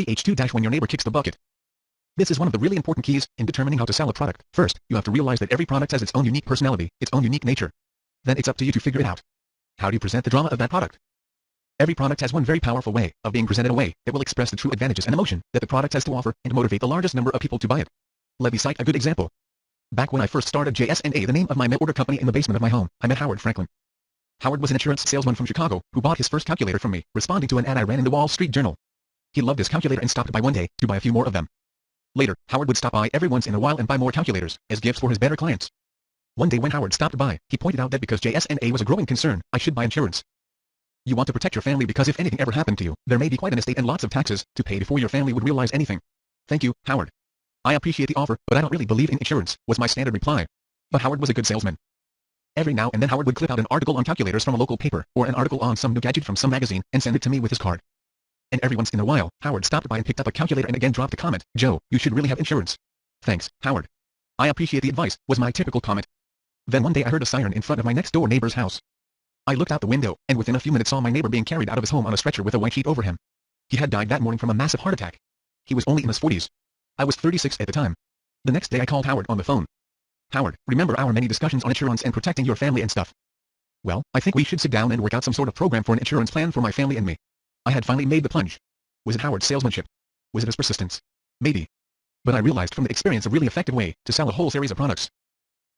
Ch2- when your neighbor kicks the bucket. This is one of the really important keys in determining how to sell a product. First, you have to realize that every product has its own unique personality, its own unique nature. Then it's up to you to figure it out. How do you present the drama of that product? Every product has one very powerful way of being presented, a way that will express the true advantages and emotion that the product has to offer and motivate the largest number of people to buy it. Let me cite a good example. Back when I first started JSNA, the name of my mail order company, in the basement of my home, I met Howard Franklin. Howard was an insurance salesman from Chicago who bought his first calculator from me, responding to an ad I ran in the Wall Street Journal. He loved his calculator and stopped by one day to buy a few more of them. Later, Howard would stop by every once in a while and buy more calculators as gifts for his better clients. One day when Howard stopped by, he pointed out that because JSNA was a growing concern, I should buy insurance. You want to protect your family because if anything ever happened to you, there may be quite an estate and lots of taxes to pay before your family would realize anything. Thank you, Howard. I appreciate the offer, but I don't really believe in insurance, was my standard reply. But Howard was a good salesman. Every now and then Howard would clip out an article on calculators from a local paper, or an article on some new gadget from some magazine, and send it to me with his card. And every once in a while, Howard stopped by and picked up a calculator and again dropped a comment, "Joe, you should really have insurance." Thanks, Howard. I appreciate the advice, was my typical comment. Then one day I heard a siren in front of my next-door neighbor's house. I looked out the window, and within a few minutes saw my neighbor being carried out of his home on a stretcher with a white sheet over him. He had died that morning from a massive heart attack. He was only in his 40s. I was 36 at the time. The next day I called Howard on the phone. "Howard, remember our many discussions on insurance and protecting your family and stuff? Well, I think we should sit down and work out some sort of program for an insurance plan for my family and me." I had finally made the plunge. Was it Howard's salesmanship? Was it his persistence? Maybe. But I realized from the experience a really effective way to sell a whole series of products.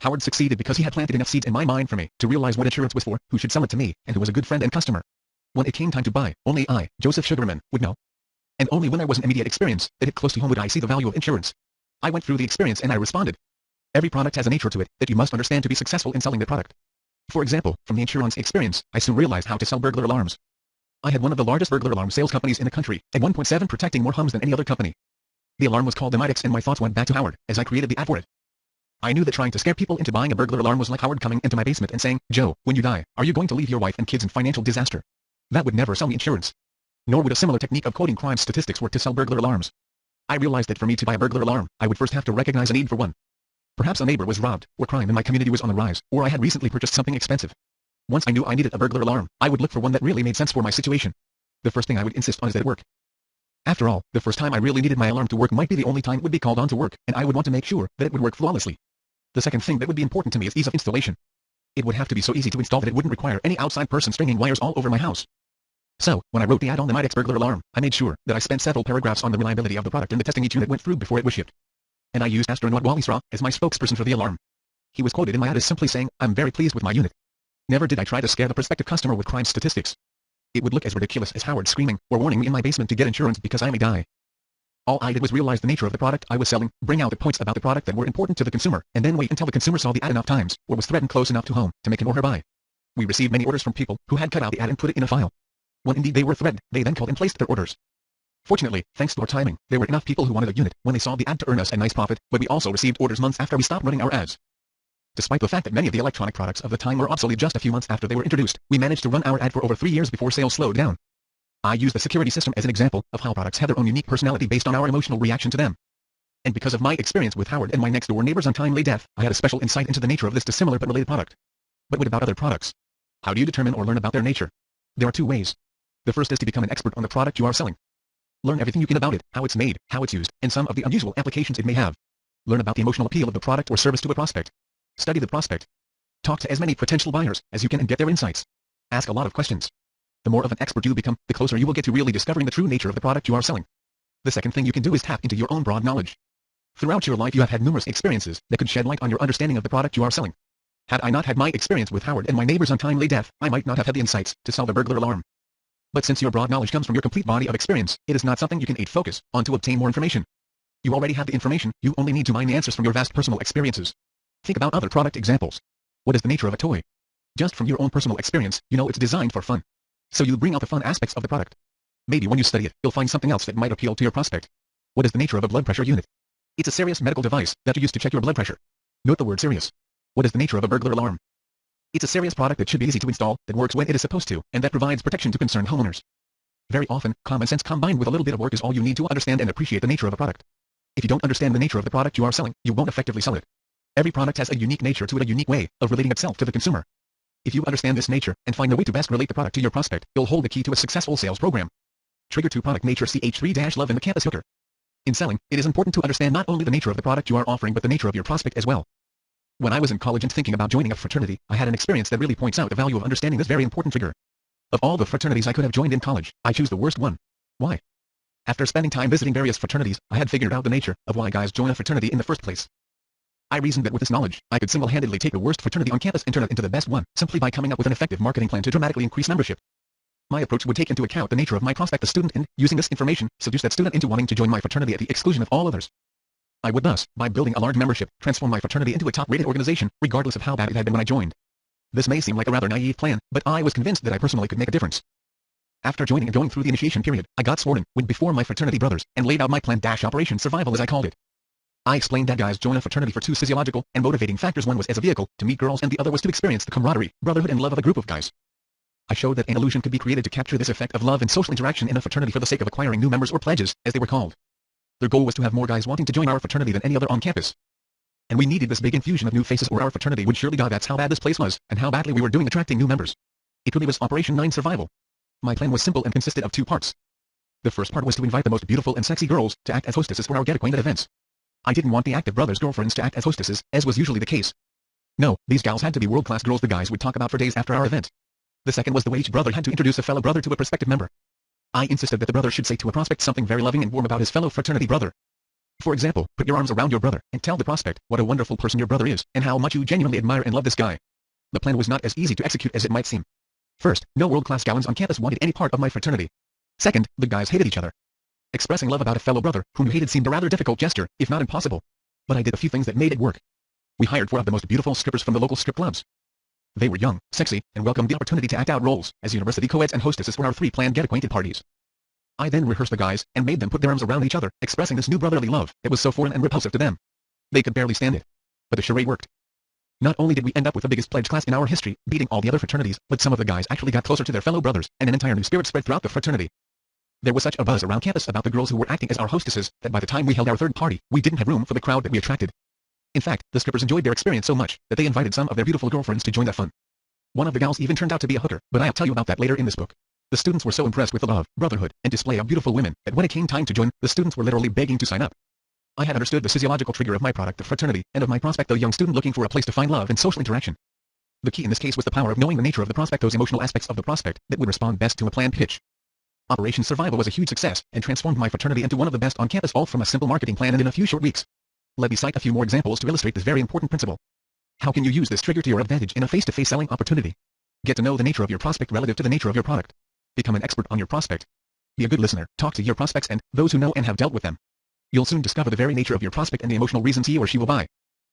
Howard succeeded because he had planted enough seeds in my mind for me to realize what insurance was for, who should sell it to me, and who was a good friend and customer. When it came time to buy, only I, Joseph Sugarman, would know. And only when there was an immediate experience that hit close to home would I see the value of insurance. I went through the experience and I responded. Every product has a nature to it that you must understand to be successful in selling the product. For example, from the insurance experience, I soon realized how to sell burglar alarms. I had one of the largest burglar alarm sales companies in the country, at 1.7 protecting more homes than any other company. The alarm was called the Midex and my thoughts went back to Howard as I created the ad for it. I knew that trying to scare people into buying a burglar alarm was like Howard coming into my basement and saying, "Joe, when you die, are you going to leave your wife and kids in financial disaster?" That would never sell me insurance. Nor would a similar technique of quoting crime statistics work to sell burglar alarms. I realized that for me to buy a burglar alarm, I would first have to recognize a need for one. Perhaps a neighbor was robbed, or crime in my community was on the rise, or I had recently purchased something expensive. Once I knew I needed a burglar alarm, I would look for one that really made sense for my situation. The first thing I would insist on is that it work. After all, the first time I really needed my alarm to work might be the only time it would be called on to work, and I would want to make sure that it would work flawlessly. The second thing that would be important to me is ease of installation. It would have to be so easy to install that it wouldn't require any outside person stringing wires all over my house. So, when I wrote the ad on the Midex burglar alarm, I made sure that I spent several paragraphs on the reliability of the product and the testing each unit went through before it was shipped. And I used astronaut Wally Straw as my spokesperson for the alarm. He was quoted in my ad as simply saying, "I'm very pleased with my unit." Never did I try to scare the prospective customer with crime statistics. It would look as ridiculous as Howard screaming or warning me in my basement to get insurance because I may die. All I did was realize the nature of the product I was selling, bring out the points about the product that were important to the consumer, and then wait until the consumer saw the ad enough times, or was threatened close enough to home, to make him or her buy. We received many orders from people who had cut out the ad and put it in a file. When indeed they were threatened, they then called and placed their orders. Fortunately, thanks to our timing, there were enough people who wanted a unit when they saw the ad to earn us a nice profit, but we also received orders months after we stopped running our ads. Despite the fact that many of the electronic products of the time were obsolete just a few months after they were introduced, we managed to run our ad for over 3 years before sales slowed down. I use the security system as an example of how products have their own unique personality based on our emotional reaction to them. And because of my experience with Howard and my next-door neighbor's untimely death, I had a special insight into the nature of this dissimilar but related product. But what about other products? How do you determine or learn about their nature? There are two ways. The first is to become an expert on the product you are selling. Learn everything you can about it, how it's made, how it's used, and some of the unusual applications it may have. Learn about the emotional appeal of the product or service to a prospect. Study the prospect. Talk to as many potential buyers as you can and get their insights. Ask a lot of questions. The more of an expert you become, the closer you will get to really discovering the true nature of the product you are selling. The second thing you can do is tap into your own broad knowledge. Throughout your life you have had numerous experiences that could shed light on your understanding of the product you are selling. Had I not had my experience with Howard and my neighbor's untimely death, I might not have had the insights to sell the burglar alarm. But since your broad knowledge comes from your complete body of experience, it is not something you can focus on to obtain more information. You already have the information, you only need to mine the answers from your vast personal experiences. Think about other product examples. What is the nature of a toy? Just from your own personal experience, you know it's designed for fun. So you bring out the fun aspects of the product. Maybe when you study it, you'll find something else that might appeal to your prospect. What is the nature of a blood pressure unit? It's a serious medical device that you use to check your blood pressure. Note the word serious. What is the nature of a burglar alarm? It's a serious product that should be easy to install, that works when it is supposed to, and that provides protection to concerned homeowners. Very often, common sense combined with a little bit of work is all you need to understand and appreciate the nature of a product. If you don't understand the nature of the product you are selling, you won't effectively sell it. Every product has a unique nature to it, a unique way of relating itself to the consumer. If you understand this nature and find a way to best relate the product to your prospect, you'll hold the key to a successful sales program. Trigger 2 Product Nature CH3-Love in the Campus Hooker. In selling, it is important to understand not only the nature of the product you are offering but the nature of your prospect as well. When I was in college and thinking about joining a fraternity, I had an experience that really points out the value of understanding this very important trigger. Of all the fraternities I could have joined in college, I choose the worst one. Why? After spending time visiting various fraternities, I had figured out the nature of why guys join a fraternity in the first place. I reasoned that with this knowledge, I could single-handedly take the worst fraternity on campus and turn it into the best one, simply by coming up with an effective marketing plan to dramatically increase membership. My approach would take into account the nature of my prospect, the student, and, using this information, seduce that student into wanting to join my fraternity at the exclusion of all others. I would thus, by building a large membership, transform my fraternity into a top-rated organization, regardless of how bad it had been when I joined. This may seem like a rather naive plan, but I was convinced that I personally could make a difference. After joining and going through the initiation period, I got sworn in before my fraternity brothers, and laid out my plan Operation Survival as I called it. I explained that guys join a fraternity for two physiological and motivating factors. One was as a vehicle to meet girls and the other was to experience the camaraderie, brotherhood and love of a group of guys. I showed that an illusion could be created to capture this effect of love and social interaction in a fraternity for the sake of acquiring new members or pledges, as they were called. Their goal was to have more guys wanting to join our fraternity than any other on campus. And we needed this big infusion of new faces or our fraternity would surely die. That's how bad this place was, and how badly we were doing attracting new members. It really was Operation 9 Survival. My plan was simple and consisted of two parts. The first part was to invite the most beautiful and sexy girls to act as hostesses for our get-acquainted events. I didn't want the active brothers' girlfriends to act as hostesses, as was usually the case. No, these gals had to be world-class girls the guys would talk about for days after our event. The second was the way each brother had to introduce a fellow brother to a prospective member. I insisted that the brother should say to a prospect something very loving and warm about his fellow fraternity brother. For example, put your arms around your brother and tell the prospect what a wonderful person your brother is and how much you genuinely admire and love this guy. The plan was not as easy to execute as it might seem. First, no world-class gallons on campus wanted any part of my fraternity. Second, the guys hated each other. Expressing love about a fellow brother whom you hated seemed a rather difficult gesture, if not impossible. But I did a few things that made it work. We hired 4 of the most beautiful strippers from the local strip clubs. They were young, sexy, and welcomed the opportunity to act out roles as university co-eds and hostesses for our 3 planned get-acquainted parties. I then rehearsed the guys and made them put their arms around each other, expressing this new brotherly love that was so foreign and repulsive to them. They could barely stand it. But the charade worked. Not only did we end up with the biggest pledge class in our history, beating all the other fraternities, but some of the guys actually got closer to their fellow brothers, and an entire new spirit spread throughout the fraternity. There was such a buzz around campus about the girls who were acting as our hostesses, that by the time we held our 3rd party, we didn't have room for the crowd that we attracted. In fact, the strippers enjoyed their experience so much, that they invited some of their beautiful girlfriends to join the fun. One of the gals even turned out to be a hooker, but I'll tell you about that later in this book. The students were so impressed with the love, brotherhood, and display of beautiful women, that when it came time to join, the students were literally begging to sign up. I had understood the physiological trigger of my product, the fraternity, and of my prospect, the young student looking for a place to find love and social interaction. The key in this case was the power of knowing the nature of the prospect, those emotional aspects of the prospect that would respond best to a planned pitch. Operation Survival was a huge success, and transformed my fraternity into one of the best on campus, all from a simple marketing plan and in a few short weeks. Let me cite a few more examples to illustrate this very important principle. How can you use this trigger to your advantage in a face-to-face selling opportunity? Get to know the nature of your prospect relative to the nature of your product. Become an expert on your prospect. Be a good listener, talk to your prospects and those who know and have dealt with them. You'll soon discover the very nature of your prospect and the emotional reasons he or she will buy.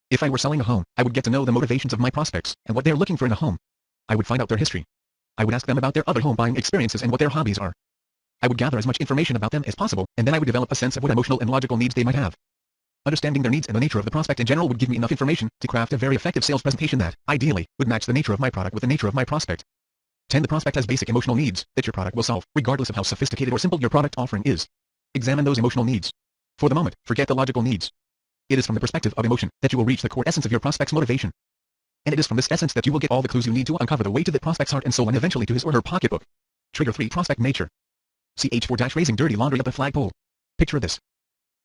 If I were selling a home, I would get to know the motivations of my prospects and what they're looking for in a home. I would find out their history. I would ask them about their other home buying experiences and what their hobbies are. I would gather as much information about them as possible, and then I would develop a sense of what emotional and logical needs they might have. Understanding their needs and the nature of the prospect in general would give me enough information to craft a very effective sales presentation that, ideally, would match the nature of my product with the nature of my prospect. 10. The prospect has basic emotional needs that your product will solve, regardless of how sophisticated or simple your product offering is. Examine those emotional needs. For the moment, forget the logical needs. It is from the perspective of emotion that you will reach the core essence of your prospect's motivation. And it is from this essence that you will get all the clues you need to uncover the way to the prospect's heart and soul and eventually to his or her pocketbook. Trigger 3. Prospect nature. CH4-raising dirty laundry up a flagpole. Picture this.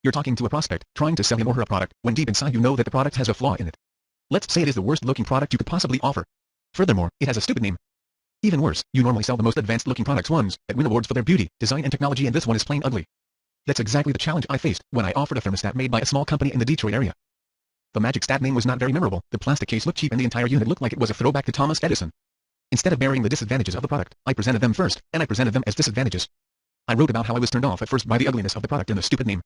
You're talking to a prospect, trying to sell him or her a product, when deep inside you know that the product has a flaw in it. Let's say it is the worst looking product you could possibly offer. Furthermore, it has a stupid name. Even worse, you normally sell the most advanced looking products, ones that win awards for their beauty, design and technology, and this one is plain ugly. That's exactly the challenge I faced when I offered a thermostat made by a small company in the Detroit area. The magic stat name was not very memorable, the plastic case looked cheap and the entire unit looked like it was a throwback to Thomas Edison. Instead of bearing the disadvantages of the product, I presented them first, and I presented them as disadvantages. I wrote about how I was turned off at first by the ugliness of the product and the stupid name.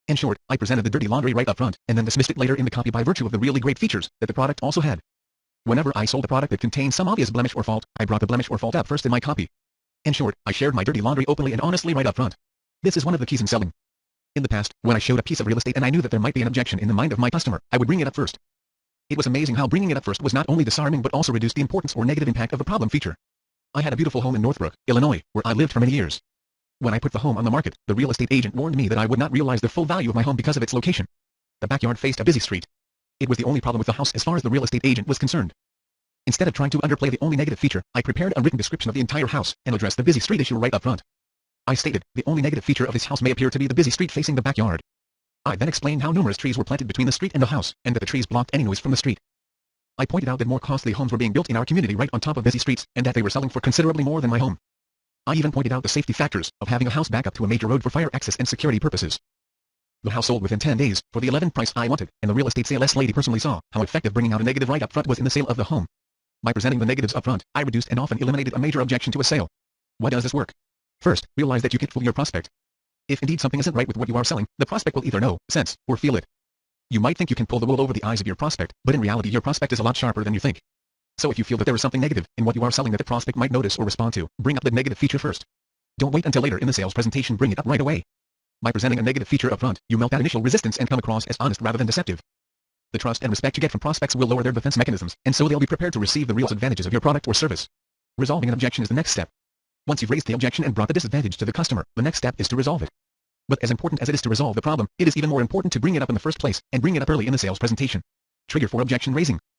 In short, I presented the dirty laundry right up front, and then dismissed it later in the copy by virtue of the really great features that the product also had. Whenever I sold a product that contained some obvious blemish or fault, I brought the blemish or fault up first in my copy. In short, I shared my dirty laundry openly and honestly right up front. This is one of the keys in selling. In the past, when I showed a piece of real estate and I knew that there might be an objection in the mind of my customer, I would bring it up first. It was amazing how bringing it up first was not only disarming but also reduced the importance or negative impact of the problem feature. I had a beautiful home in Northbrook, Illinois, where I lived for many years. When I put the home on the market, the real estate agent warned me that I would not realize the full value of my home because of its location. The backyard faced a busy street. It was the only problem with the house as far as the real estate agent was concerned. Instead of trying to underplay the only negative feature, I prepared a written description of the entire house and addressed the busy street issue right up front. I stated, the only negative feature of this house may appear to be the busy street facing the backyard. I then explained how numerous trees were planted between the street and the house, and that the trees blocked any noise from the street. I pointed out that more costly homes were being built in our community right on top of busy streets, and that they were selling for considerably more than my home. I even pointed out the safety factors of having a house back up to a major road for fire access and security purposes. The house sold within 10 days, for the 11th price I wanted, and the real estate sales lady personally saw how effective bringing out a negative right up front was in the sale of the home. By presenting the negatives up front, I reduced and often eliminated a major objection to a sale. Why does this work? First, realize that you can't fool your prospect. If indeed something isn't right with what you are selling, the prospect will either know, sense, or feel it. You might think you can pull the wool over the eyes of your prospect, but in reality your prospect is a lot sharper than you think. So if you feel that there is something negative in what you are selling that the prospect might notice or respond to, bring up the negative feature first. Don't wait until later in the sales presentation, bring it up right away. By presenting a negative feature up front, you melt that initial resistance and come across as honest rather than deceptive. The trust and respect you get from prospects will lower their defense mechanisms, and so they'll be prepared to receive the real advantages of your product or service. Resolving an objection is the next step. Once you've raised the objection and brought the disadvantage to the customer, the next step is to resolve it. But as important as it is to resolve the problem, it is even more important to bring it up in the first place, and bring it up early in the sales presentation. Trigger for objection raising.